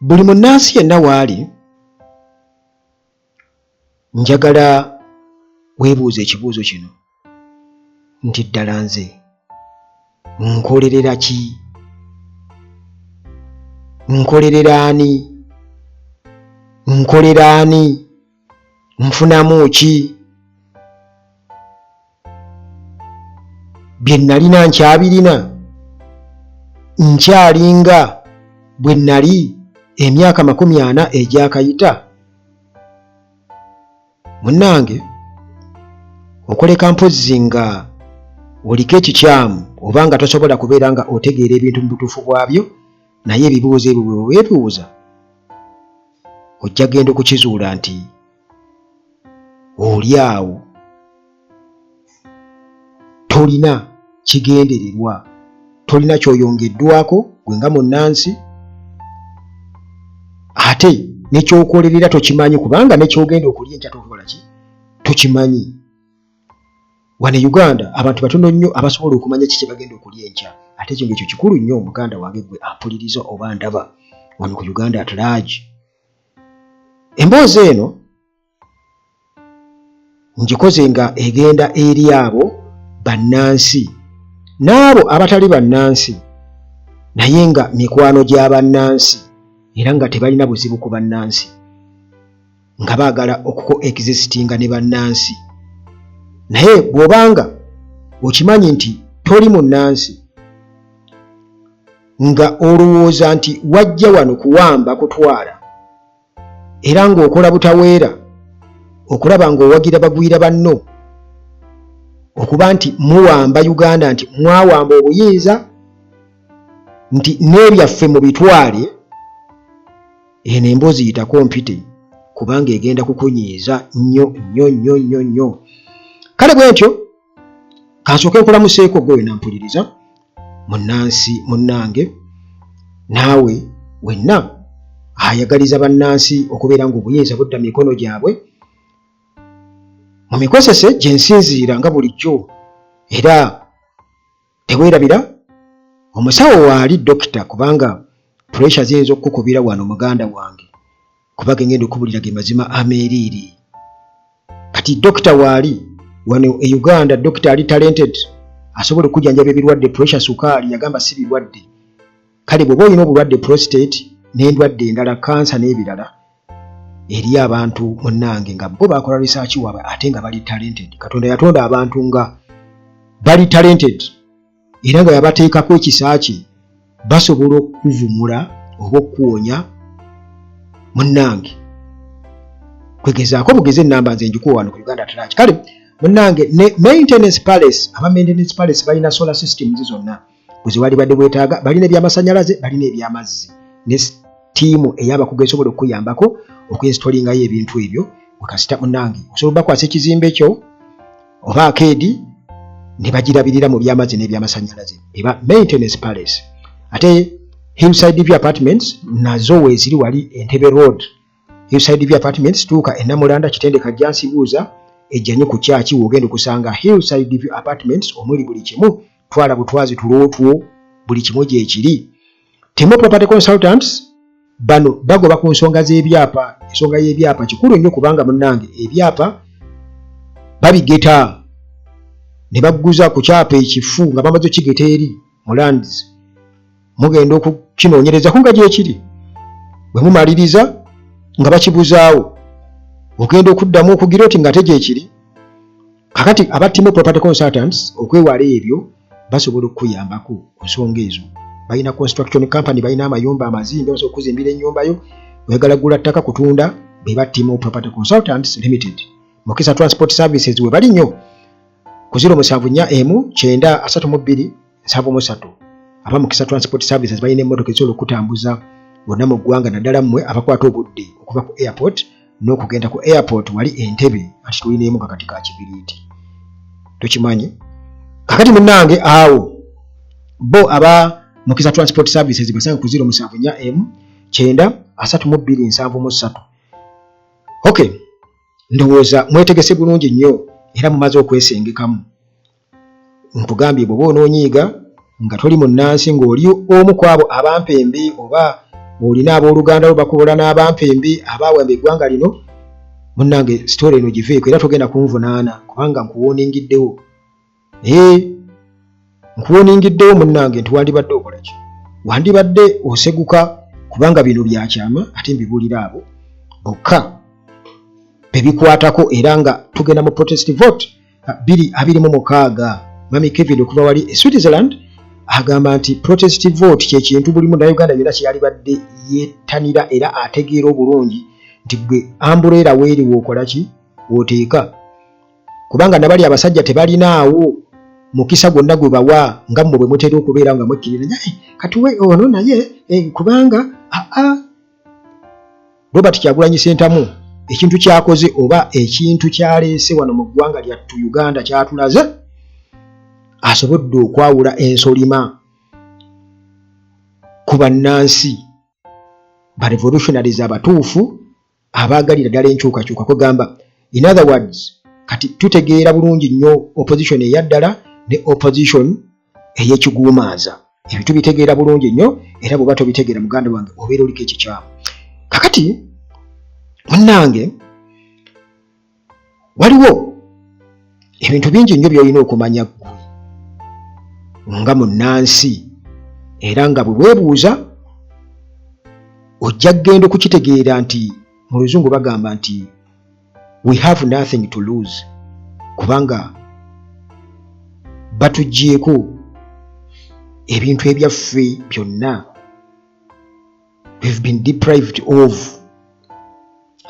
buli munnansi yenna waali njagala weebuuza ekibuuzo kino nti ddala nze nkolerera ki? Nkolerera ani? Nkolera ani? Nfunamu ki? Bye nalina nkyabirina? Nkyalinga bwe nali emyaka 40 egyakayita? Munnange, okoleka mpozzi nga oliko ekikyamu oba nga tosobola kubeera nga otegeera ebintu mu butuufu bwabyo, naye ebibuuzo ebyo bwe weebuuza ojja genda okukizuula nti oli awo tolina kigendererwa, tolina kyoyongeddwako gwe nga munnansi, ate nekyokolerera tokimanyi kubanga nekyogenda okulya enkya tokola ki? Tokimanyi. Wano e Uganda abantu batono nnyo abasobola okumanya kiki bagenda okulya enkya, ate ekyo ng'ekyo kikulu nnyo omuganda wange gwe ampuliriza oba ndaba wano ku Uganda at large. Emboozi eno ngikoze nga egenda eri abo bannansi n'abo abatali bannansi naye nga mikwano gya bannansi era nga tebalina buzibu ku bannansi nga baagala okuko-existinga ne bannansi. Naye bw'obanga okimanyi nti toli munnansi nga olowooza nti wajja wano kuwamba kutwala era ng'okola butaweera okulaba ng'owagira bagwira banno okuba nti muwamba Uganda, nti mwawamba obuyinza, nti n'ebyaffe mu bitwale, eno emboozi yita kompite kubanga egenda kukunyiiza nnyo. Kale bwentyo kansooke nkulamuseeko gwe wena mpuliriza munnansi munnange, naawe wenna ayagaliza bannansi okubeera ng'obuyinza budda mu mikono gyabwe mu mikosese gye nsinziira nga bulijjo, era teweerabira omusawo waali dokita kubanga pressure ziyinza okukukubira wano muganda wange kuba ngenda okubulira ge mazima ameeriiri. Kati dokita waali wano e Uganda, dokita ali talented asobola okujjanjaba ebirwadde pressure, sukaali, yagamba si birwadde. Kale bw'oba olina obulwadde prostate n'endwadde endala kansa n'ebirala, eri abantu munnange nga bo bakola research waabwe ate nga bali talented. Katonda yatonda abantu nga bali talented era nga yabateekako ekisaaki basobola okuvumula oba okuwonya munnange. Kwegezaako bugezi ennamba nze njikuwa wano ku Uganda Atlage. Kale munnange ne maintenance palace, aba maintenance palace balina solar systems zonna buzi wali badde bwetaaga, balina ebyamasannyalaze, balina ebyamazzi ne ttiimu ey'abakugu esobola okuyambako okuinstolingayo ebintu ebyo. Wakasita munnange osobola bakwasa ekizimbe ekyo oba akeedi ne bagirabirira mu byamazzi n'ebyamasannyalaze, eba maintenance palace. Ate Hillside View Apartments nazo weeziri wali Entebbe Road. Hillside View Apartments tuuka e Namulanda Kitendeka Jansibuuza ejjanyo ku kyaki wogenda okusanga Hillside View Apartments omuli buli kimu, twala butwazi tulootwo buli kimu gye kiri. Timo Property Consultants bano bagoba ku nsonga z'ebyapa. Ensonga y'ebyapa kikulu nnyo kubanga munnange ebyapa babigeta ne baguza ku kyapa ekifu nga bamaze okigeta eri mu lands. Mugenda okukinoonyereza ku nga gye kiri, bwe mumaliriza nga bakibuzaawo ogenda okuddamu okugira oti nga tegye kiri. Kakati aba Timo Property Consultants okwewala ebyo basobola okuyambako ku nsonga ezo. Balina construction company, balina amayumba amazimbe, basobola okuzimbira ennyumba yo, oyagala gula ttaka kutunda, be ba Timo Property Consultants Limited. Mukisa Transport Services we bali nnyo ku 074-932-773. Aba Mukisa Transport Services balina emmotoka ezisobola okutambuza bonna mu ggwanga naddala mmwe abakwata obudde okuva ku airport n'okugenda ku airport wali Entebbe ati tulina emu kakati ka Kibiriiti. Tokimanyi? Kakati munnange awo bo aba Mukisa Transport Services basanga ku 074-932-773. Okay, ndowooza mwetegese bulungi nnyo era mumaze okwesengekamu. Nkugambye bw'oba onoonyiiga nga toli munnansi ng'oli omu ku abo abampembe oba olina abooluganda lwo bakubola n'abampembe abaawamba eggwanga lino, munnange sitole eno giveeko era togenda kunvunaana kubanga nkuwooningiddewo. Nkuwooningiddewo munnange nti wandibadde okola ki? Wandibadde oseguka kubanga bino byakyama ate mbibuulira abo bokka bebikwatako era nga tugenda mu protest vote 2026. Mami Kevin okuva wali e Switzerland agamba nti protest vote kye kintu buli munnayuganda yonna kye yalibadde yettanira era ategeera obulungi nti gwe ambuleera weeriwo okola ki? Oteeka. Kubanga nabali abasajja tebalinaawo mukisa gwonna gwe bawa nga mmwe bwe mutera okubeera nga mwekkirira kati we ono naye kubanga Robert Kyagulanyi Ssentamu ekintu kyakoze oba ekintu kyaleese wano mu ggwanga lyattu Uganda kyatulaze, asobodde okwawula ensolima ku bannansi ba revolutionaries abatuufu abaagalira ddala enkyukakyuka. Kugamba in other words kati tutegeera bulungi nnyo opposition eyaddala ne opposition ey'ekiguumaaza. Ebyo tubitegeera bulungi nnyo era bw'oba tobitegeera muganda wange obeera oliko ekikyamu. Kakati munnange waliwo ebintu bingi nnyo by'olina okumanya ggwe nga munnansi era nga bwe weebuuza ojja kgenda okukitegeera nti mu luzungu bagamba nti we have nothing to lose kubanga batugyeko ebintu ebyaffe byonna. We've been deprived of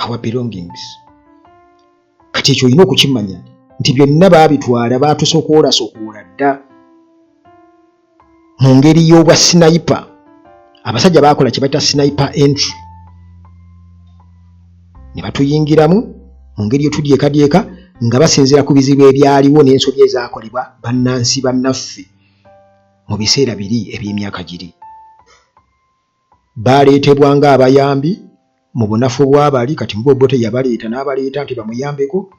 our belongings. Kati ekyo olina okukimanya nti byonna baabitwala batusokoola dda mu ngeri y'obwa sniper. Abasajja baakola kye bayita sniper entry ne batuyingiramu mu ngeri yotudyekadyeka nga basinziira ku bizibu ebyaliwo n'ensobi ezaakolebwa bannansi bannaffe mu biseera biri eby'emyaka giri. Baaleetebwa ng'abayambi mu bunafu bw'abali, kati Mbobote yabaleeta n'abaleeta nti bamuyambeko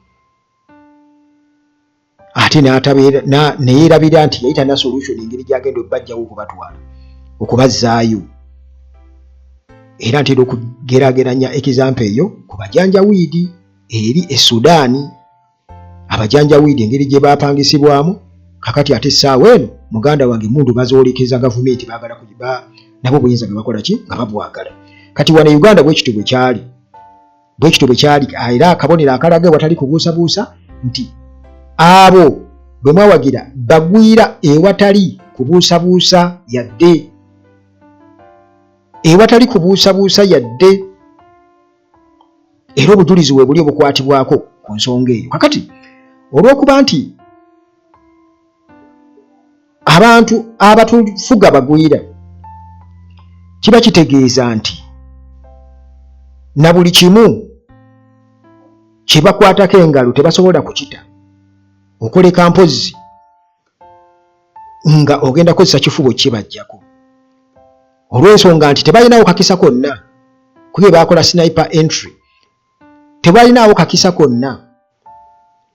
ate neyeerabira nti yayita na solution engeri gy'agenda obbajjawo okubatwala okubazzaayo. Era ntera okugeraageranya ekizampa eyo ku bajanjawiidi eri e Sudaani. Abajanjawiidi engeri gye baapangisibwamu kakati ate essaawa eno muganda wange mundu bazoolekeza gavumenti baagala kugiba nabo buyinza bwe bakola ki nga babwagala. Kati wano Uganda bwekityo bwe kyali era akabonero akalaga watali kubuusabuusa nti abo bwe mwawagira bagwira ewatali kubuusabuusa yadde. Era obujulizi we buli obukwatibwako ku nsonga eyo. Kakati olw'okuba nti abantu abatufuga bagwira, kiba kitegeeza nti na buli kimu kye bakwatako engalo tebasobola kukita okoleka mpozi nga ogenda kozesa kifubo kibajjako olw'ensonga nti tebalinawo kakisa konna kubye baakola sniper entry. Tebalinawo kakisa konna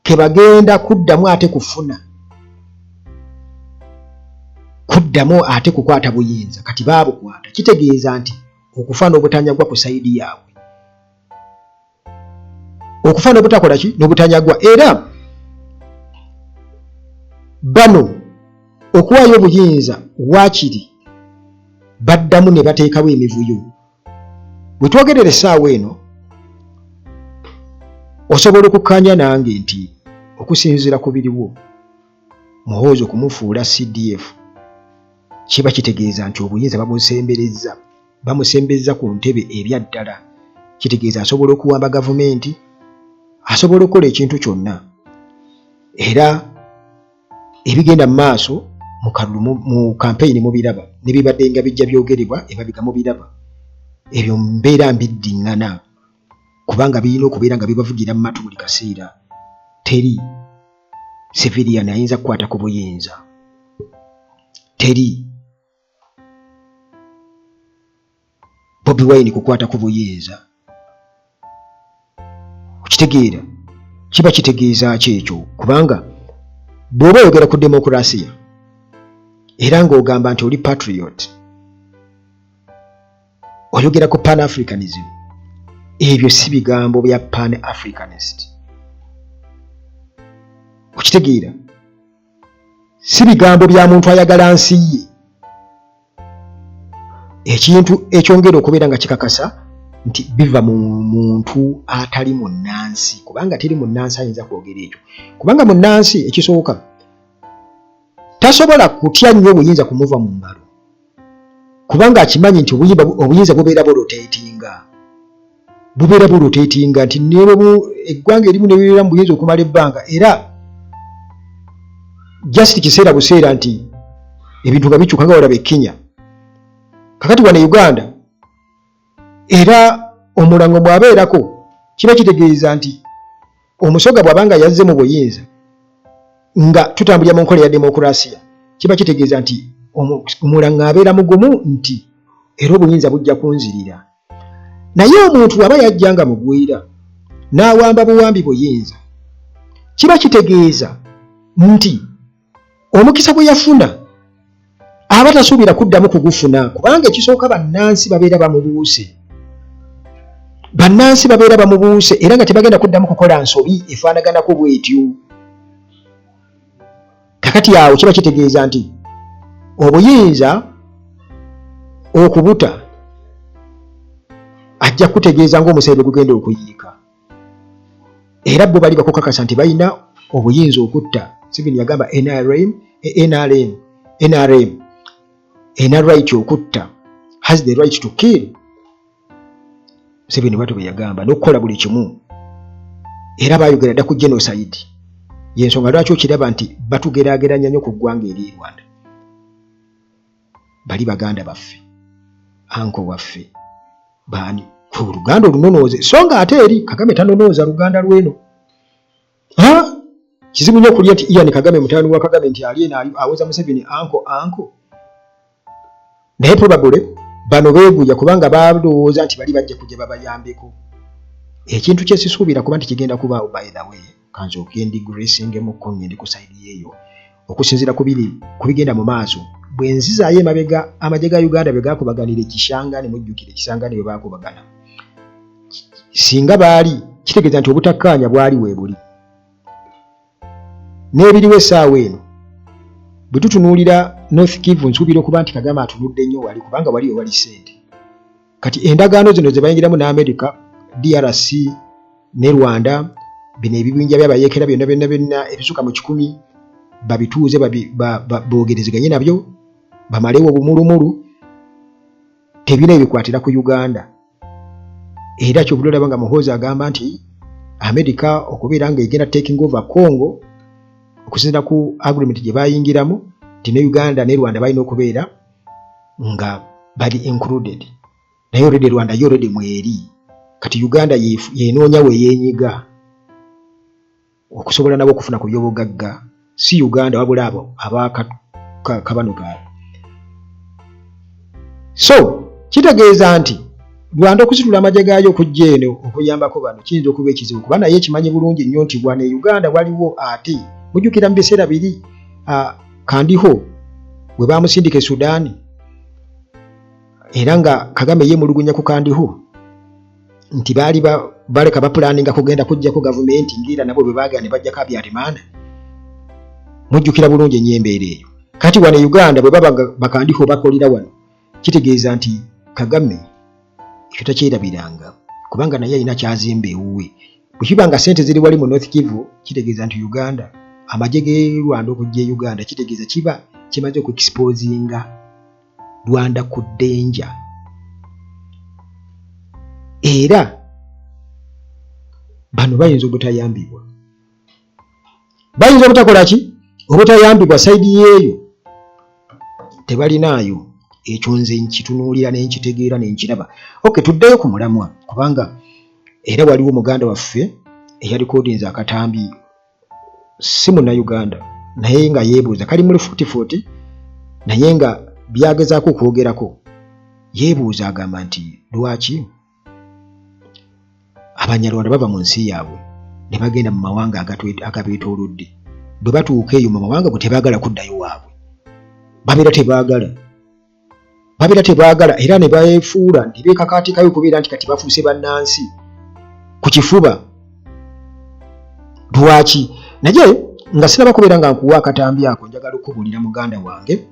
ke bagenda kuddamu ate kufuna kukwata buyinza. Kati baabukwata kitegeeza nti okufa n'obutanyagwa ku sayidi yaabwe, okufa n'obutakola ki n'obutanyagwa. Era bano okuwaayo obuyinza waakiri baddamu ne bateekawo emivuyo. Bwe twogerera essaawa eno osobola okukkaanya nange nti okusinziira ku biriwo Muhoozi okumufuula CDF kiba kitegeeza nti obuyinza bamusembezza ku ntebe ebyaddala. Kitegeeza asobola okuwamba gavumenti, asobola okukola ekintu kyonna. Era ebigenda mu maaso mu kampeyini mubiraba ne bibadde nga bijja byogerebwa emabega mubiraba. Ebyo mbeera mbiddiŋŋana kubanga birina okubeera nga bibavugira mu matu buli kaseera. Teri civilian ayinza kukwata ku buyinza, teri Bobi Wine kukwata ku buyinza. Okitegeera kiba kitegeeza ki ekyo? Kubanga bw'oba oyogera ku demokrasiya era ng'ogamba nti oli patriot, oyogera ku pan-africanism. Ebyo si bigambo bya pan-africanist. Okitegeera? Si bigambo bya muntu ayagala nsi ye. Ekintu ekyongera okubeera nga kikakasa nti biva mu muntu atali munnansi, kubanga teri munnansi ayinza kwogera ekyo. Kubanga munnansi ekisooka tasobola kutya nnyo obuyinza kumuva mu ngalo, kubanga akimanyi nti obuyinza bubeera burotatinga nti eggwanga erimu nebeera mu buyinza okumala ebbanga, era just kiseera buseera nti ebintu nga bikyuka nga walaba Kenya. Kakati wano Uganda era omulango bw'abeerako kiba kitegeeza nti omusoga bw'abanga yazze mu buyinza nga tutambulira mu nkola ya demokrasiya, kiba kitegeeza nti omulango abeera mugumu nti era obuyinza bujja kunzirira. Naye omuntu aba yajja nga mugwira n'awamba buwambi buyinza, kiba kitegeeza nti omukisa gwe yafuna aba tasuubira kuddamu kugufuna, kubanga ekisooka bannansi babeera bamubuuse era nga tebagenda kuddamu kukola nsobi efaanaganako bw'etyo. Kakati awo kiba kitegeeza nti obuyinza okubuta ajja kutegeeza ng'omusaibe gugenda okuyiika, era bo bali bakukakasa nti balina obuyinza okutta. Museveni yagamba NRM ena right okutta, has the right to kill. Museveni bwatyo bwe yagamba, n'okukola buli kimu, era baayogera dda ku genocide. Yensonga lwaki okiraba nti batugeraageranya nnyo ku ggwanga eri Rwanda. Bali baganda baffe, anko waffe, baani ku Luganda olunonooze, so nga ate eri Kagame tanonooza Luganda lweno. Kizibu nnyo okulya nti Ian Kagame mutaani wa Kagame nti ali awoza Museveni anko. Naye probably bano beeguya kubanga balowooza nti bali bajja kujja babayambeko. Ekintu kye sisuubira kuba nti kigenda kubaawo, by the way, kanzo kendi gracingemu ngende ku side yeeyo okusinziira ku bigenda mu maaso. Bwe nzizaayo emabega amagye ga Uganda bwe gaakubaganira ekishanga, ne mujjukira ekishanga ne bwe baakubagana, singa baali kitegeeza nti obutakkaanya bwali weebuli. N'ebiriwo essaawa eno bwe tutunuulira North Kivu, nsuubira okuba nti Kagame atunudde nnyo wali, kubanga waliyo wali ssente. Kati endagaano zino ze bayingiramu n'Amerika, DRC ne Rwanda, bino ebibinja by'abayeekera byonna ebisuka mu 100 babituuze boogerezeganye nabyo bamalewo obumulumulu, tebina ebikwatira ku Uganda. Era kyobula olaba nga Muhoozi agamba nti Amerika okubeera nga egenda taking over Congo okusinziira ku agreement gye bayingiramu, nti ne Uganda ne Rwanda balina okubeera nga bali included. Naye already Rwanda yo already mweri, kati Uganda yenoonya we yeenyiga okusobola nabo okufuna ku by'obugagga, si Uganda wabula abo abakabano gaabwe. So kitegeeza nti Rwanda okusitula amagye gaayo okujja eno okuyambako bano kiyinza okuba ekizibu, kuba naye ekimanyi bulungi nnyo nti bwana Uganda waliwo ate mujjukira mu biseera biri Kandiho bwe baamusindika e Sudaani, era nga Kagame yeemulugunya ku Kandiho nti baali baleka bapulaninga kugenda kujjako gavumenti ngira nabo bwe baagala ne bajjako Habyarimana. Mujjukira bulungi ennyo embeera eyo. Kati wano Uganda bwe baba bakandiho bakolera wano, kitegeeza nti Kagame ekyo takyerabiranga, kubanga naye alina kyazimba ewuwe. Bwe kiba nga ssente ziri wali mu North Kivu, kitegeeza nti Uganda, amagye g'e Rwanda okujja e Uganda, kitegeeza kiba kimaze okuexposinga Rwanda ku danger. Era bano bayinza obutayambibwa, bayinza obutakola ki, obutayambibwa sayidi yeeyo tebalinaayo. Ekyo nze nkitunuulira ne nkitegeera ne nkiraba. Okay, tuddeyo ku mulamwa, kubanga era waliwo muganda waffe eyalikodinza akatambi, si Munnayuganda naye nga yeebuuza, kali muri 40 naye nga byagezaako okwogerako, yeebuuza agamba nti lwaki Abanyarwanda bava mu nsi yaabwe ne bagenda mu mawanga agabeetoolodde, bwe batuuka eyo mu mawanga bwe tebaagala kuddayo waabwe, babeera tebaagala era ne baefuula nti beekakaatikayo kubeera nti kati bafuuse bannansi ku kifuba. Lwaki? Naye nga sinaba kubeera nga nkuwa akatambi ako, njagala okubuulira muganda wange,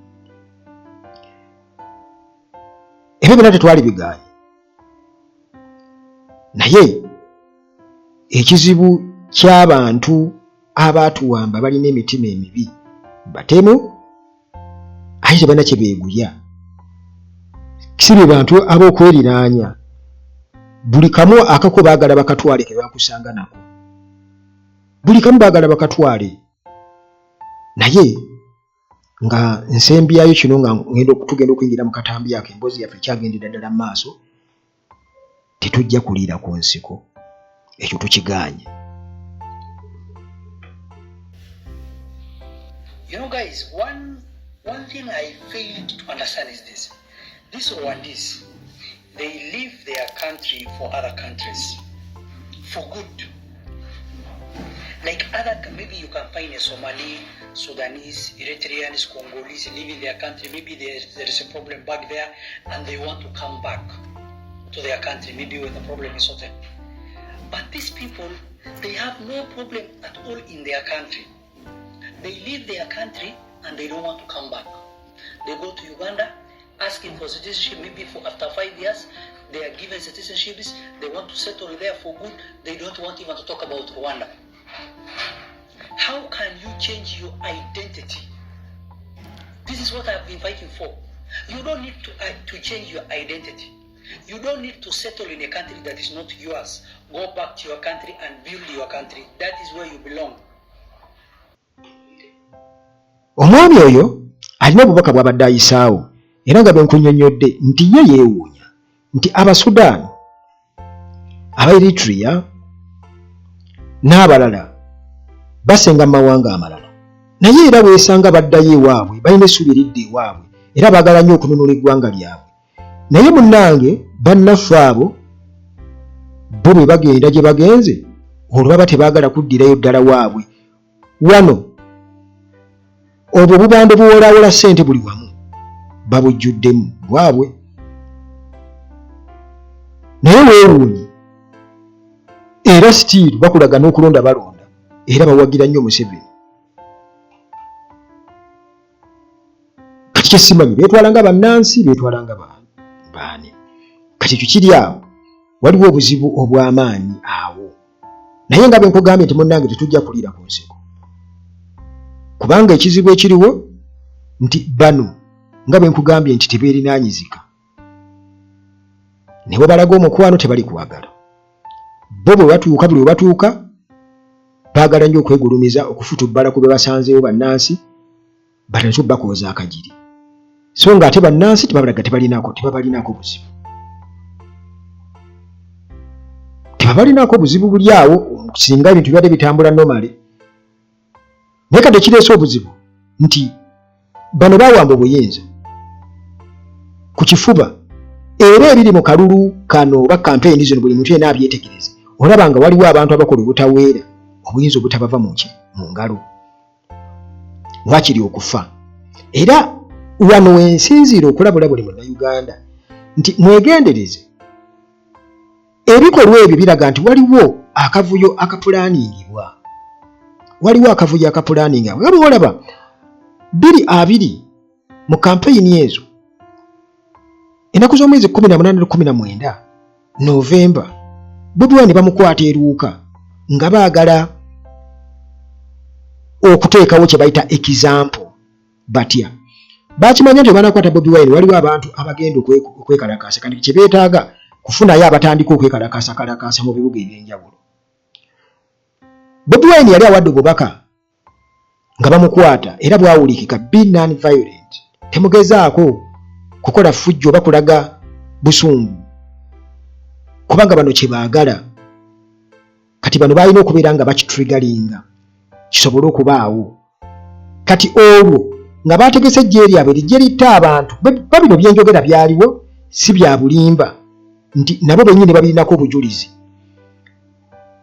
ebyo byonna tetwali bigaanye, naye ekizibu ky'abantu abaatuwamba balina emitima emibi, batemu ate tebalina kye beeguya. Kisibye bantu ab'okweriraanya, buli kamu akako baagala bakatwale ke bakusanga nako, buli kamu baagala bakatwale. Naye nga nsembyayo kino nga tugenda okuyingira mu katambi ako, emboozi yaffe kyagendera ddala mu maaso, tetujja kuliira ku nsiko, ekyo tukigaanye. You know, guys, one thing I failed to understand is this. These Rwandese, they leave their country for other countries for good. Like maybe you can find a Somali, Sudanese, Eritreans, Congolese leaving their country. Maybe there is a problem back there and they want to come back to their country, maybe when the problem is sorted. But these people, they have no problem at all in their country. They leave their country and they don't want to come back. They go to Uganda asking for citizenship, maybe for after 5 years, they are given citizenships, they want to settle there for good, they don't want even to talk about Rwanda. How can you change your identity? This is what I've been fighting for. You don't need to change your identity. You don't need to settle in a country that is not yours. Go back to your country and build your country. That is where you belong. Omwami oyo alina obubaka bw'abadde ayisaawo, era nga bwe nkunnyonnyodde nti ye yeewuunya nti Abasudaani, aba Eritrea n'abalala basenga mu mawanga amalala, naye era bwesanga baddayo ewaabwe balina essuubi eridda ewaabwe era baagala nnyo okununula eggwanga lyabwe. Naye munnange bannaffe abo bo bwe bagenda gye bagenze, olwo baba tebaagala kuddirayo ddala waabwe. Wano obwo bubande buwolaawola ssente buli wamu babujjuddemu bwabwe. Naye weewuunye era sitiiru bakulaga n'okulonda balonda era bawagira nnyo Museveni. Kati kyesimanyi beetwalanga bannansi, beetwalanga baani. Kati ekyo kiri awo, waliwo obuzibu obw'amaanyi awo. Naye nga bwe nkugambye nti munnange tetujja kuliira ku nsiko, kubanga ekizibu ekiriwo nti bano nga bwe nkugambye nti tebeerinaanyizika, ne bwe balaga omukwano tebali kwagala. Bo bwe batuuka, buli we batuuka baagala nnyo okwegulumiza, okufutubbala ku be basanzeewo bannansi batandise obbakooza akagiri, so nga ate bannansi tebabalaga tebabalinaako buzibu. Tebabalinaako buzibu buli awo singa ebintu byadde bitambula nomale. Naye kati ekireese obuzibu nti bano baawamba obuyinza ku kifuba, era ebiri mu kalulu kano oba kampeyini zino buli muntu yenna abyetegereze, olaba nga waliwo abantu abakola obutaweera, obuyinza obutabava mu ngalo, wakiri okufa. Era wano wensinziira okulabula buli munnayuganda nti mwegendereze, ebikolwa ebyo biraga nti waliwo akavuyo akapulaaningibwa, nga olaba 2020 mu kampeyini ezo, ennaku z'omwezi 18-19 Novemba, Bobi Wine bamukwata eruuka nga baagala okuteekawo kye bayita example. Batya bakimanya nti banakwata Bobi Wine waliwo abantu abagenda okwekalakaasa, kandi kye beetaaga kufunayo abatandika okwekalakaasa mu bibuga ebyenjawulo. Bobi Wine yali awadde obubaka nga bamukwata era bwawulikika, be non-violent, temugezaako kukola fujjo oba kulaga busungu, kubanga bano kye baagala. Kati bano balina okubeera nga bakitrigalinga kisobole okubaawo. Kati olwo nga bategese ejje lyabwe lijje litta abantu, babino byenjogera byaliwo si bya bulimba, nti nabo bennyini babirinako obujulizi,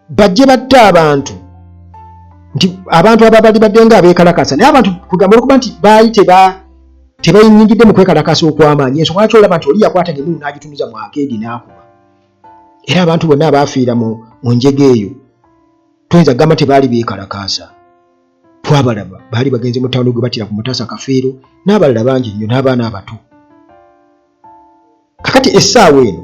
bajje batta abantu, nti abantu ababali badde nga abeekalakasa. Naye abantu kugamba okuba nti baali tebayinyingidde mu kwekalakasa okw'amaanyi. Ensonga lwaki olaba nti oli yakwata ng'emmundu n'agitunuza mu akeedi n'akuba. Era abantu bonna abaafiira mu njege eyo tuyinza kugamba tebaali beekalakaasa. Twabalaba baali bagenze mu ttawuni gwe batira ku Mutasa Kafeero n'abalala bangi nnyo n'abaana abato. Kakati essaawa eno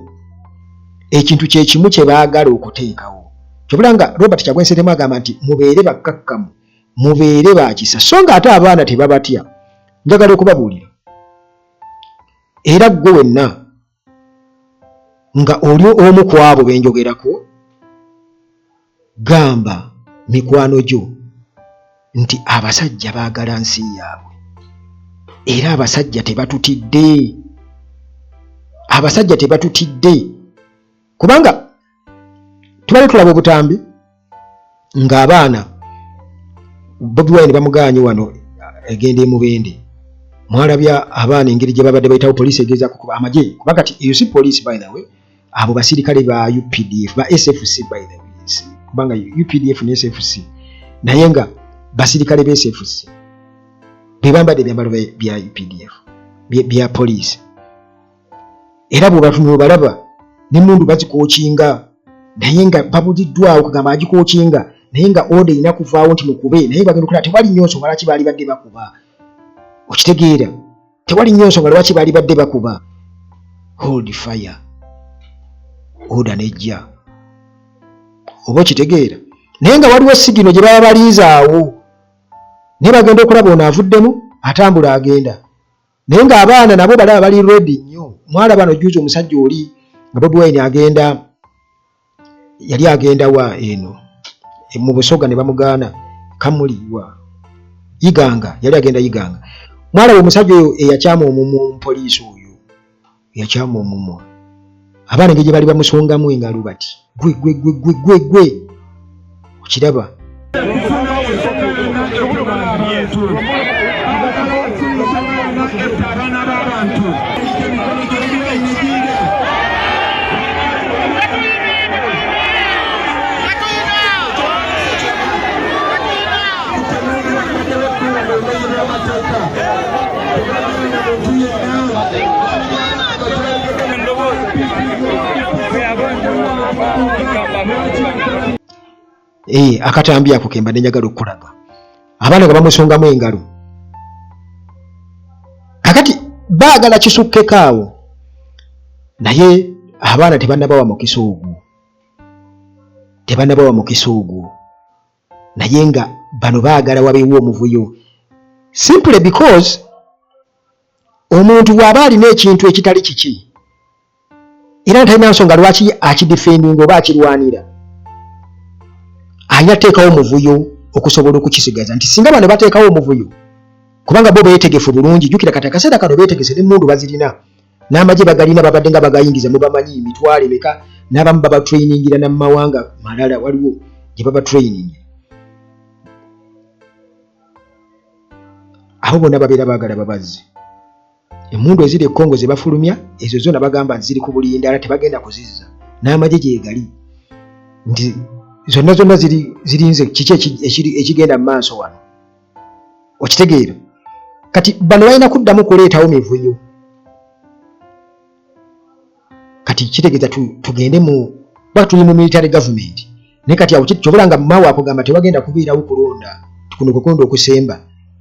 ekintu kye kimu kye baagala okuteekawo. Kyobula nga Robert Kyagulanyi Ssentamu agamba nti mubeere bakkakkamu, mubeere baakisa, so nga ate abaana tebabatya. Njagala okubabuulira. Era ggwe wenna nga oli omu ku abo be njogerako, gamba mikwano gyo nti abasajja baagala nsi yaabwe. Era abasajja tebatutidde. Abasajja tebatutidde. Kubanga tubale tulaba obutambi ng'abaana Bobi Wine bamuganye wano egenda emubende. Mwalabya abaana engeri gye babadde bayitawo poliisi egezaako kuba amagye. Kubanga kati you see police by the way, abo basirikale ba UPDF, ba SFC by the way. Kubanga UPDF ne SFC naye nga basirikale be SFC bebambadde ebyambalo bya UPDF bya poliisi. Era bwe batunula balaba n'emmundu bazikookinga naye nga babuliddwawo kugamba agikookinga naye nga order ina kuvaawo nti mukube naye bagenda okulaba tewali nnyo nsonga lwaki baali badde bakuba. Okitegeera? Tewali nnyo nsonga lwaki baali badde bakuba. Hold fire. Order nejja. Oba okitegeera? Naye nga waliwo sigino gye baba balinzaawo. Naye bagenda okulaba ono avuddemu atambula agenda. Naye nga abaana nabo balaba bali ready nnyo. Mwalaba no juuzi omusajja oli nga Bobi Wine agenda, yali agenda wa eno mu Busoga ne bamugaana kamuliwa Iganga, yali agenda Iganga. Mwalaba omusajja oyo eyakyama omumwa poliisi oyo, yakyama omumwa. Abaana ng'egye bali bamusongamu engalo bati gwe okiraba. Akatambi ako kemba nenjagala okulaga. Abaana nga bamusongamu engalo. Kakati baagala kisukkeko awo. Naye abaana tebannabawa mukisa ogwo. Tebannabawa mukisa ogwo. Naye nga bano baagala wabeewo omuvuyo. Simply because omuntu bw'aba alina ekintu ekitali kiki era talina nsonga lwaki akidefendinga oba akirwanira, ayina teekawo omuvuyo okusobola okukisigaza. Nti singa bano bateekawo omuvuyo kubanga bo beetegefu bulungi, jjukira kati akaseera kano beetegese n'emmundu bazirina n'amagye bagalina babadde nga bagayingiza mubamanyi emitwalo emeka n'abamu baba trainingira na mawanga malala waliwo gye baba training. Abo bonna babeera baagala babazzi. Emmundu eziri e Congo ze bafulumya ezo zonna bagamba ziri ku bulindala tebagenda kuzizza. N'amagye gyegali nti zonna zirinze kiki ekigenda mu maaso wano. Okitegeera? Kati bano balina kuddamu kuleetawo mivuyo. Kati kitegeeza tugende tuli mu military government. Naye kati awo kyobula nga maawe akugamba tewagenda kubeerawo kulonda kuno kukonda okusemba.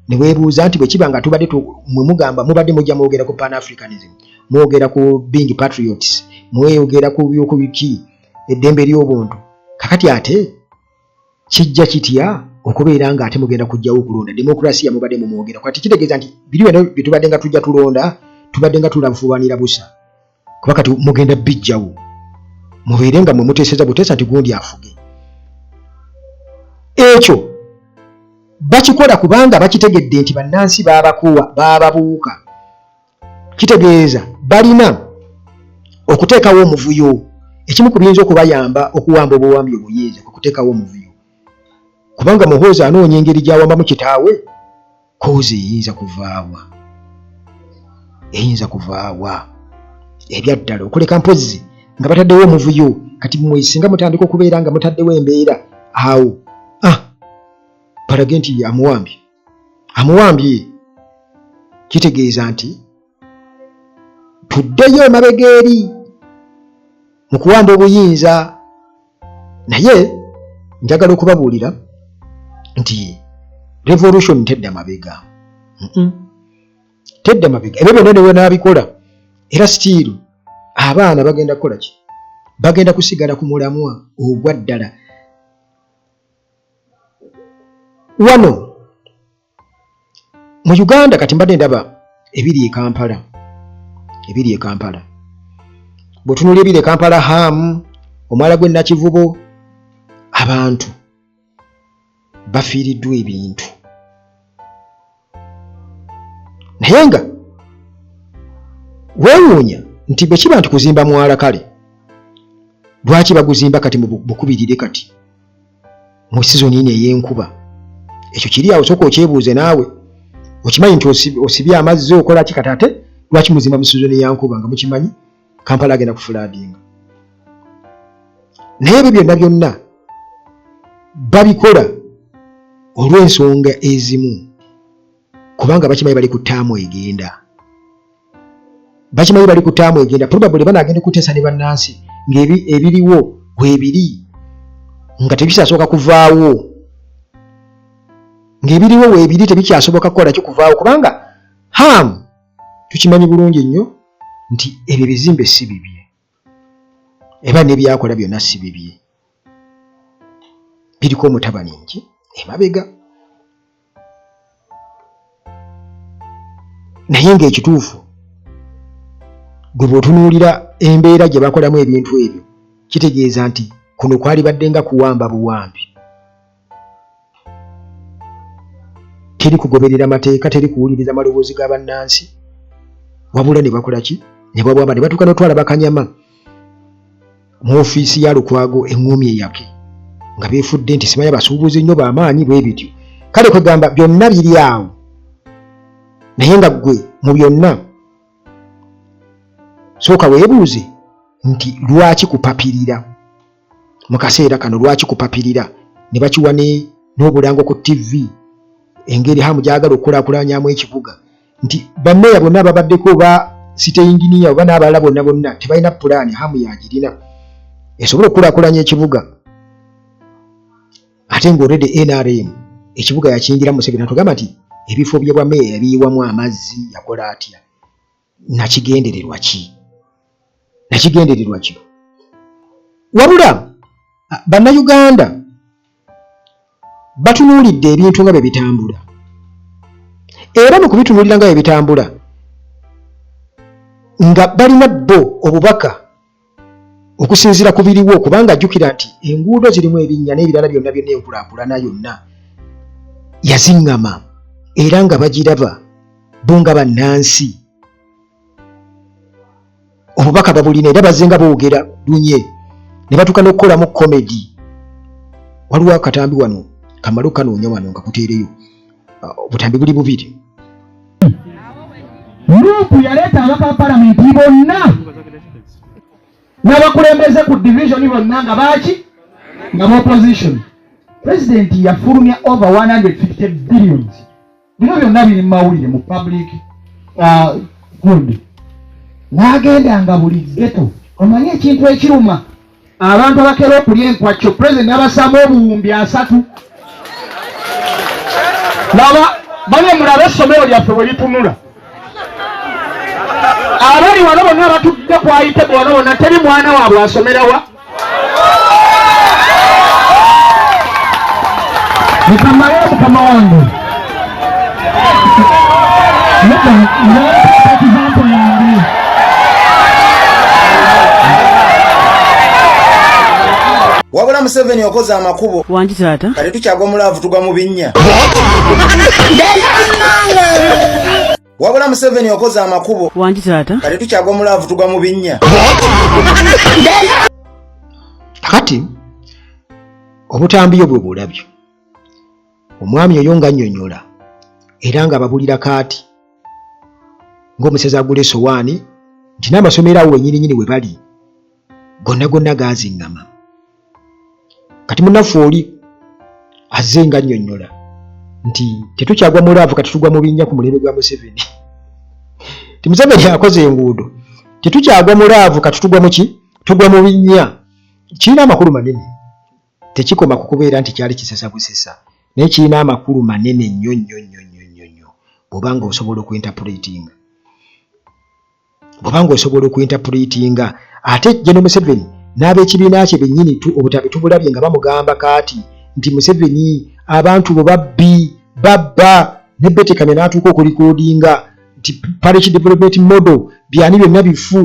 Ne weebuuza nti bwe kiba nga tubadde mwe mugamba mubadde mujja mwogera ku Pan-Africanism, mwogera ku being patriots, mweyogera ku byokubiki eddembe ly'obuntu. Kakati ate kijja kitya okubeera nga ate mugenda kujjawo okulonda demokrasiya mubadde mumwogera. Kati kitegeeza nti biri bino bye tubadde nga tujja tulonda tubadde nga tulafuwanira busa. Kuba kati mugenda bijjawo. Mubeere nga mwe muteeseza buteesa nti gundi afuge. Ekyo bakikola kubanga bakitegedde nti bannansi baabakuwa baababuuka. Kitegeeza balina okuteekawo omuvuyo. Ekimu ku biyinza okubayamba okuwamba obuwambi obuyinza okuteekawo omuvuyo. Kubanga muhoozi anoonya engeri gy'awambamu kitaawe, koozi eyinza kuvaawa. Eyinza kuvaawa. Ebyaddala okuleka mpozzi nga bataddewo omuvuyo. Kati mmwe singa mutandika okubeera nga mutaddewo embeera awo. Palage nti amuwambye. kitegeeza nti tuddeyo emabega eri mu kuwamba obuyinza. Naye njagala okubabuulira nti revolution tedda mabega. Tedda mabega. Ebyo byonna ne bwe naabikola era still abaana bagenda kukola ki? Bagenda kusigala ku mulamwa ogwa ddala. Wano mu Uganda kati mbadde ndaba ebiri e Kampala. Ebiri e Kampala. Bw'otunuulira ebiri e Kampala Hamu, omwala gw'e Nakivubo, abantu bafiiriddwa ebintu. Naye nga weewuunya nti bwe kiba nti kuzimba mwala kale, lwaki baguzimba kati mu bukubirire kati mu sizoni eno ey'enkuba? Ekyo kiri awo, sooka okyebuuze naawe. Okimanyi nti osibye amazzi okola ki kati ate lwaki muzimba mu sizoni ya nkuba nga mukimanyi Kampala agenda kufulaadinga? Naye ebyo byonna byonna babikola olw'ensonga ezimu, kubanga bakimanyi bali ku ttaamu egenda. Bakimanyi bali ku ttaamu egenda. Probably banaagenda kuteesa ne bannansi ng'ebiriwo weebiri nga tebikyasoboka kuvaawo. Ng'ebiriwo weebiri tebikyasoboka kukola ki kuvaawo, kubanga Hamu tukimanyi bulungi nnyo nti ebyo bizimbe si bibye. Eba n'ebyakola byonna si bibye. Biriko omutabani nki emabega. Naye ng'ekituufu gwe bw'otunuulira embeera gye bakolamu ebintu ebyo, kitegeeza nti kuno kwali badde nga kuwamba buwambi. Teri kugoberera mateeka, teri kuwuliriza maloboozi ga bannansi, wabula ne bakola ki? Ne babwamba, ne batuuka n'otwala bakanyama mu ofiisi ya Lukwago eŋŋoomi eyake nga beefudde nti simanya basuubuzi nnyo b'amaanyi bwe bityo. Kale kwegamba byonna biri awo, naye nga ggwe mu byonna sooka weebuuze nti lwaki kupapirira mu kaseera kano? Lwaki kupapirira? Ne bakiwa n'obulango ku TV, engeri Hamu gyagala okukulaakulanyamu ekibuga, nti bammeeya bonna babaddeko ba site engineer oba n'abalala bonna bonna tebalina pulaani Hamu yagirina esobola okukulaakulanya ekibuga. Ate ng'olredde NRM ekibuga yakiyingira Museveni atugamba nti ebifo bye bwammeeya yabiyiwamu amazzi, yakola atya. Nakigendererwa ki? Nakigendererwa ki? Wabula bannayuganda batunuulidde ebintu nga bwe bitambula, era mu kubitunuulira nga bwe bitambula nga balina bo obubaka okusinziira ku biriwo, kubanga jjukira nti enguudo zirimu ebinnya n'ebirala byonna byonna enkulaakulana yonna yaziŋŋama, era nga bagiraba bo nga bannansi. Obubaka babulina era bazze nga boogera lunye ne batuuka n'okukolamu komedi. Waliwo akatambi wano kamalo kanoonya wano nga kuteereyo obutambi buli bubiri. Gurupu yaleeta abaka palamenti bonna n'abakulembeze ku division bonna nga baaki nga mu opposition. President yafulumya over 150 billions. Bino byonna biri mu mawulire mu public good. N'agenda nga buli ghetto. Omanyi ekintu ekiruma abantu abakera okulya enkwacyo, president n'abasaamu obuwumbi 3. Laba bane mulabe essomero lyaffe bwe litunula. Abali wano bonna abatudde ku ayitebo wano bonna teri mwana waabwe asomera wa? Mukama wange. Wabula Museveni okoze amakubo. Wangi taata. Kale tukyagwa mulaavu tugwa mu binnya. Wabula Museveni okoze amakubo. Wangi taata. Kale tukyagwa mulaavu tugwa mu binnya. Kakati obutambi obwo bulabyo. Omwami oyo nga nnyonnyola era nga babulira kaati ng'omusezi agula essowaani nti n'amasomero awo wennyininyini we bali gonna gonna gaaziŋŋama. Kati munnaffe oli azze nga nnyonnyola nti tetukyagwa mulaavu kati tugwa mu binnya ku mulembe gwa Museveni. Museveni akoze enguudo tetukyagwa mu laavu katutugwa muki tugwa mu binnya kirina amakulu manene tekikoma kukubeera nti kyali kisesa busesa naye kirina amakulu manene nnyo bw'obanga osobola okuinterpretinga ate General Museveni n'ab'ekibiina kye bennyini obutabi tubulabye nga bamugamba kaati nti Museveni abantu bo babba ne Betekame n'atuuka okulikodinga nti parish development model byani byonna bifu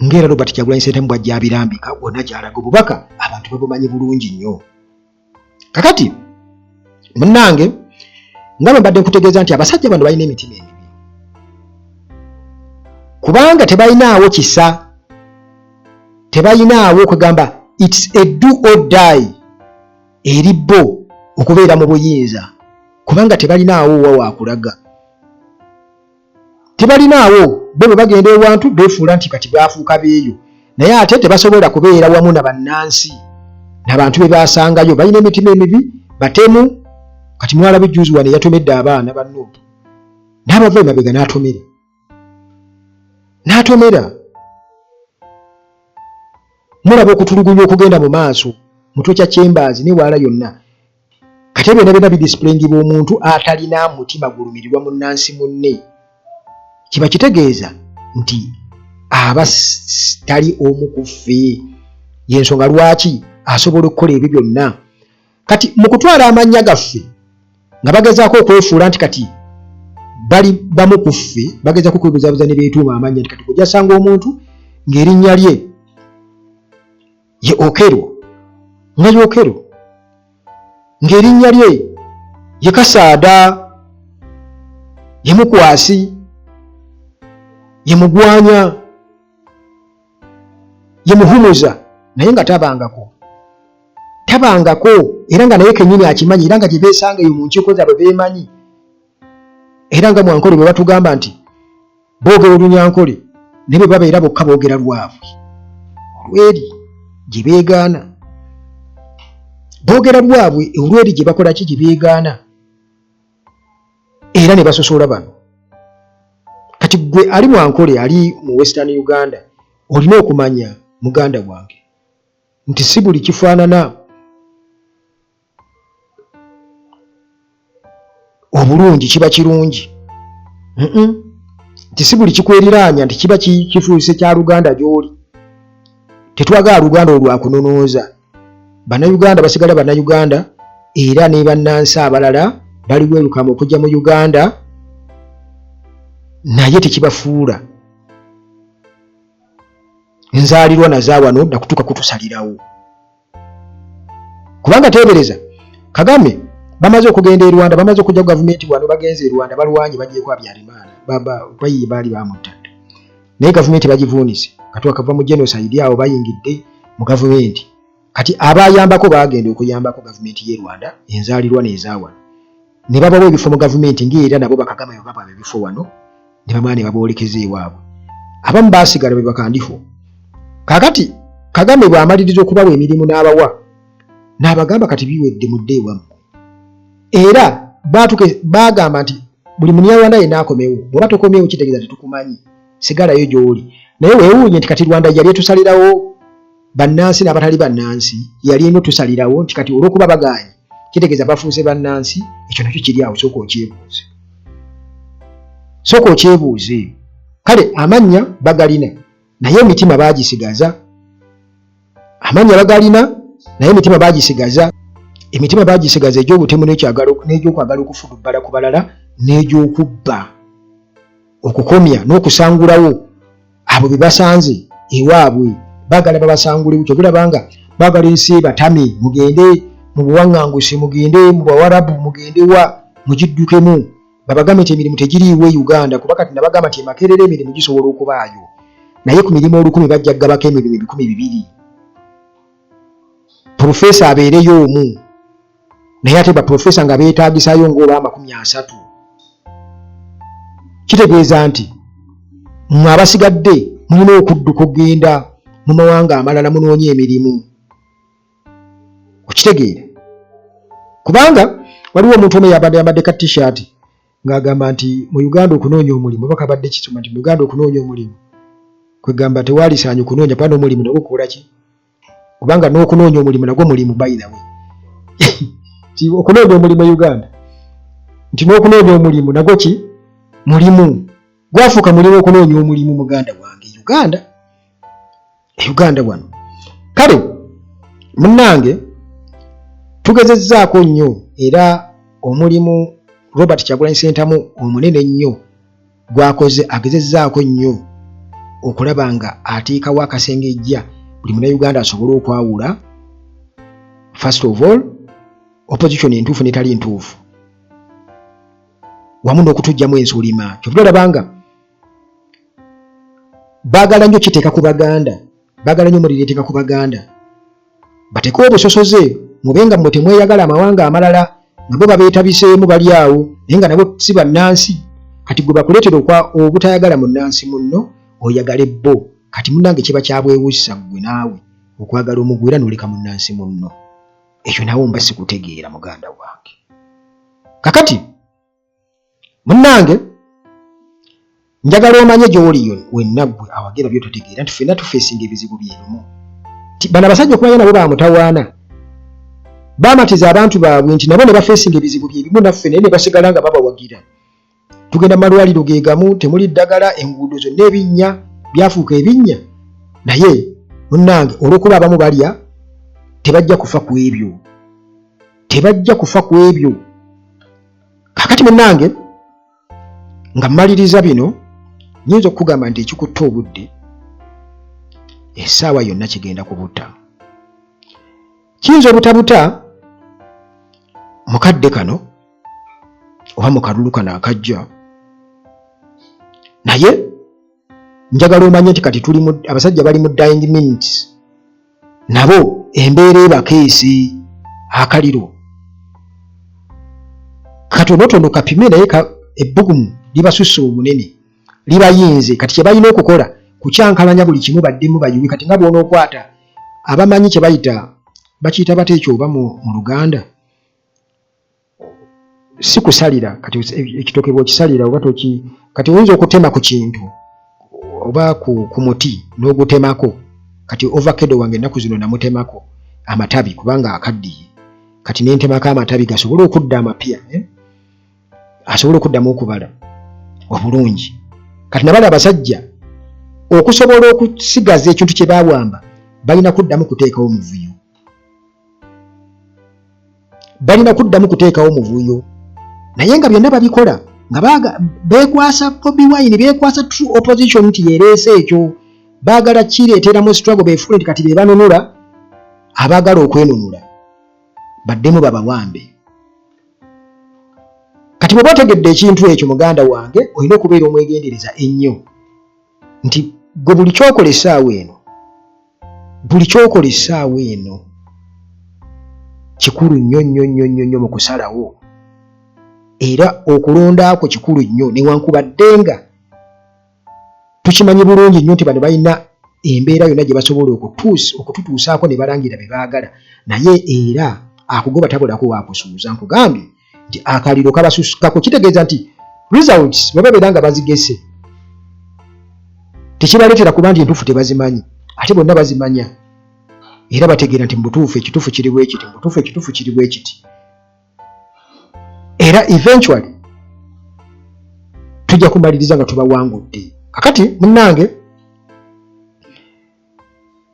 ngera Robert Kyagulanyi Ssentamu bw'ajja abirambika wonna gy'alaga obubaka abantu babumanyi bulungi nnyo. Kakati munnange nga bwe mbadde nkutegeeza nti abasajja bano balina emitima emibi kubanga tebalinaawo kisa tebalinaawo okugamba it's a do or die eri bo okubeera mu buyinza kubanga tebalinaawo wa wakulaga tebalinaawo bo bwe bagenda ewantu beefuula nti kati baafuuka beeyo naye ate tebasobola kubeera wamu na bannansi n'abantu be baasangayo balina emitima emibi batemu kati mwala bejjuzi wane yatomedde abaana bannobu n'abava emabega n'atomera mulaba okutulugunya okugenda mu maaso mutokya Chambers ne wala yonna kati byonna byonna bidisipulingibwa omuntu atalina mutima gulumirirwa munnansi munne kiba kitegeeza nti aba tali omu ku ffe y'ensonga lwaki asobola okukola ebyo byonna kati mu kutwala amannya gaffe nga bagezaako okwefuula nti kati bali bamu ku ffe bagezaako okwebuzabuza ne beetuuma amannya nti kati kujja sanga omuntu ng'erinnya lye ye Okero ng'erinnya lye ye Kasaada ye Mukwasi ye Mugwanya ye Muhumuza naye nga tabangako era nga naye kennyini akimanyi era nga gye beesanga eyo mu nkiiko zaabwe beemanyi era nga Mwankole bwe batugamba nti boogera Olunyankole ne bwe babeera bokka boogera lwabwe olweri gye beegaana boogera lwabwe olweri gye bakola ki gye beegaana era ne basosola bano kati gwe ali Mwankole ali mu Western Uganda olina okumanya muganda wange nti si buli kifaanana obulungi kiba kirungi nti si buli kikweriraanya nti kiba kifuuse kya Luganda gy'oli tetwagala Luganda olwakunonooza bannayuganda basigala bannayuganda era ne bannansi abalala bali welukama okujja mu Uganda naye tekibafuula enzaalirwa nazaawano nakutuuka kutusalirawo kubanga teebereza Kagame bamaze okugenda e Rwanda bamaze okujja ku gavumenti wano bagenze e Rwanda balwanye bagyeko Habyarimana bayi baali bamutadde naye gavumenti bagivuunise kati wakava mu genocide awo bayingidde mu gavumenti kati abayambako bagenda okuyambako gavumenti y'e Rwanda enzaalirwa n'ezaawana ne babawo ebifo mu gavumenti ng'era nabo bakagama bwe baba ebifo wano ne bamala ne baboolekeza ewaabwe abamu baasigala be bakandifo kakati Kagame bw'amaliriza okubawa emirimu n'abawa n'abagamba kati biwedde mudde ewammwe era bagamba nti buli munyarwanda yenna akomewo bw'oba tokomyewo kitegeeza tetukumanyi sigalayo gy'oli naye weewuunye nti kati Rwanda yali etusalirawo bannansi n'abatali bannansi yali eno tusalirawo nti kati olw'okuba bagaanye kitegeeza bafuuse bannansi ekyo nakyo kiri awo sooka okyebuuze kale amannya bagalina naye emitima baagisigaza emitima baagisigaza egy'obutemu n'egyokwagala okufudubbala ku balala n'egy'okubba okukomya n'okusangulawo abo be basanze ewaabwe baagala babasangulewo kyobulabanga baagala ensi batame mugende mu buwaŋŋanguse mugende mu Bawarabu mugende wa mugiddukemu babagambe nti emirimu tegiriiwo e Uganda kuba kati nabagamba nti Makerere emirimu gisobola okubaayo naye ku mirimu 1,000 bajja kugabako emirimu 200 Profesa abeereyo omu naye ate baprofesa nga beetaagisayo ng'oba 30 kitegeeza nti mmwe abasigadde mulina okudduka okugenda mu mawanga amalala munoonye emirimu okitegeera kubanga waliwo omuntu omu yambadde ka t-shirt ng'agamba nti mu Uganda okunoonya omulimu bakabadde kisoma nti mu Uganda okunoonya omulimu kwegamba tewalisaanye okunoonya pana omulimu nagwo kukola ki kubanga n'okunoonya omulimu nagwo mulimu by the way ti okunoonya omulimu e Uganda nti n'okunoonya omulimu nagwo ki mulimu gwafuuka mulimu okunoonya omulimu muganda wange Uganda wano kale munnange tugezezzaako nnyo era omulimu Robert Kyagulanyi Ssentamu omunene nnyo gwakoze agezezzaako nnyo okulaba nga ateekawo akasengejja buli munnayuganda asobole okwawula first of all opposition entuufu n'etali ntuufu wamu n'okutugyamu ensulima kyovula olabanga baagala nnyo kiteeka ku baganda baagala nnyo mulireeteeka ku baganda batekewo obusosoze mubenga mmwe temweyagala amawanga amalala nabo babeetabiseemu bali awo naye nga nabo si bannansi kati gwe bakuleetera obutayagala munnansi munno oyagala ebbo kati munnange kiba kyabwewussa gwe naawe okwagala omugwira n'oleka munnansi munno ekyo naawe mba sikutegeera muganda wange kakati munnange njagala omanye gy'oliyo wenna ggwe awagera by'ototegeera nti ffenna tufeesinga ebizibu byebimu bano abasajja okumanya nabo bamutawaana baamatiza abantu baabwe nti nabo ne bafeesinga ebizibu byebimu naffe naye ne basigala nga babawagira tugenda mu malwaliro ge gamu temuli ddagala enguudo zonna ebinnya byafuuka ebinnya naye munnange olw'okuba abamu balya tebajja kufa ku ebyo kakati munnange nga mmaliriza bino nyinza okukugamba nti ekikutta obudde essaawa yonna kigenda kubutta kiyinza obutabuta mukadde kano oba mu kalulu kano akajja naye njagala omanye nti kati tuli abasajja bali mu dying minutes nabo embeera ebakeesi akaliro katonotono kapime naye ebbugumu libasusse obunene libayinze kati kye balina okukola kukyankalanya buli kimu baddemu bayuwe kati nga bw'onookwata abamanyi kye bayita bakiyita bate ekyo oba mu Luganda si kusalira kati ekitoke bw'okisalira oba kati oyinza okutema ku kintu oba ku muti n'ogutemako kati ovacado wange ennaku zino namutemako amatabi kubanga akaddiye kati nentemako amatabi gasobole okudda amapya asobole okuddamu okubala obulungi kati nabala abasajja okusobola okusigaza ekintu kye baawamba balina kuddamu kuteekawo muvuyo naye nga byonna babikola nga beekwasa Bobi Wine beekwasa true opposition nti yereese ekyo baagala kireeteramu struggle beefule nti kati be banunula abaagala okwenunula baddemu babawambe kati bwe bategedde ekintu ekyo muganda wange olina okubeera omwegendereza ennyo nti gwe buli kyokola essaawa eno kikulu nnyo mu kusalawo era okulondaako kikulu nnyo newankubadde nga tukimanyi bulungi nnyo nti bano balina embeera yonna gye basobola okututuusaako ne balangira be baagala naye era akugoba tabulako waakusuuza nkugambye nti akaliro kabasuskako kitegeeza nti results bwe babeera nga bazigese tekibaleetera kuba nti entuufu tebazimanyi ate bonna bazimanya era bategeera nti mubutuufu ekituufu kiri bwe kiti era eventually tujja kumaliriza nga tubawangudde kakati munnange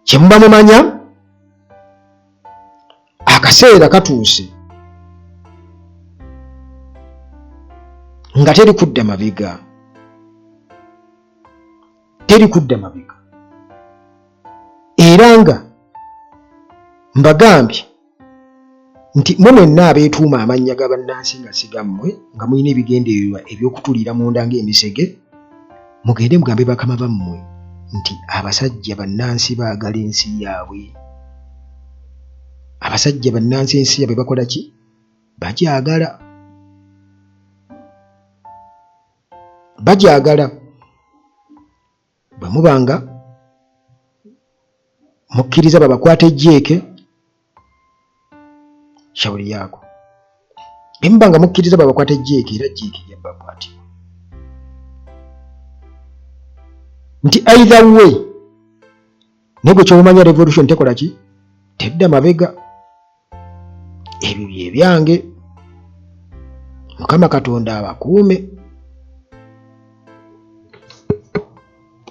kyemuba mumanya akaseera katuuse nga teri kudda mabega era nga mbagambye nti mwe mwenna abeetuuma amannya ga bannansi nga sigammwe nga mulina ebigendererwa eby'okutulira munda ng'emisege mugende mugambe bakama bammwe nti abasajja bannansi baagala ensi yaabwe abasajja bannansi ensi yaabwe bakola ki bagyagala bwe mubanga mukkiriza babakwata ejjeeke shauri yako bemba nga mukkiriza babakwata ejjeeke era jjeeke jabbakwatibwa nti either way nego kyomanya revolution tekola ki tedda mabega ebyo bye byange mukama katonda abakuume